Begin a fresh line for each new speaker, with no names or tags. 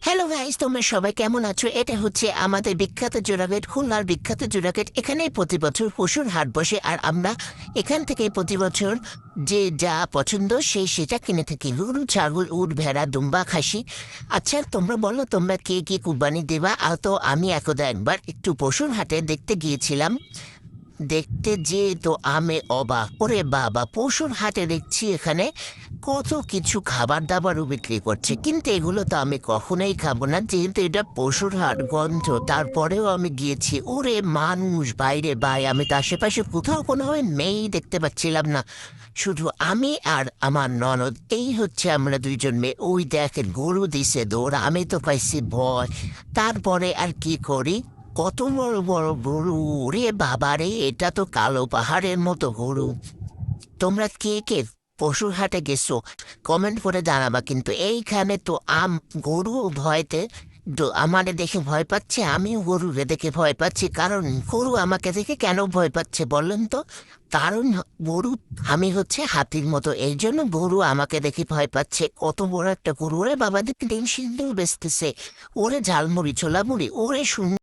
Hello guys, তোমরা সবাই কেমন আছো? এটা হচ্ছে আমাদের বিখ্যাত জোড়াগেট, খুলনার বিখ্যাত জোড়াগেট। এখানেই প্রতি বছর পশুর হাট বসে, আর আমরা এখান থেকে প্রতি বছর যে যা পছন্দ সেটা কিনে থাকি। গরু, ছাগল, উট, ভেড়া, দুম্বা, খাসি। আচ্ছা, তোমরা বলো তোমরা কে কে কুরবানি দেবা? আর তো আমি একদা একবার একটু পশুর হাটে দেখতে গিয়েছিলাম। দেখতে যেয়ে তো আমি অবাক, ওরে বাবা, পশুর হাটে দেখছি এখানে কত কিছু খাবার দাবারও বিক্রি করছে, কিন্তু এগুলো তো আমি কখনোই খাবো না, যেহেতু এটা পশুর হাট, গন্ধ। তারপরেও আমি গিয়েছি, ওরে মানুষ বাইরে বাই, আমি তো আশেপাশে কোথাও কোনোভাবে মেয়েই দেখতে পাচ্ছিলাম না। শুধু আমি আর আমার ননদ, এই হচ্ছে আমরা দুইজন মেয়ে। ওই দেখেন গরু দিছে দৌড়, আমি তো পাইছি ভয়। তারপরে আর কি করি, কত বড় বড় গরু! রে বাবা রে, এটা তো কালো পাহাড়ের মতো গরু। তোমরা কে কে পশুর হাটে গেছো কমেন্ট করে জানাবা। কিন্তু এইখানে তো গরু ভয়তে আমারে দেখে ভয় পাচ্ছে, আমিও গরুরে দেখে ভয় পাচ্ছি। কারণ গরু আমাকে দেখে কেন ভয় পাচ্ছে বললেন তো? কারণ গরু, আমি হচ্ছে হাতির মতো, এই জন্য গরু আমাকে দেখে ভয় পাচ্ছে। কত বড় একটা গরু! ওরে বাবা, দেখে ডিম সিদ্ধ বেচতেছে। ওরে ঝালমুড়ি, ছোলামুড়ি, ওরে সুন্দর।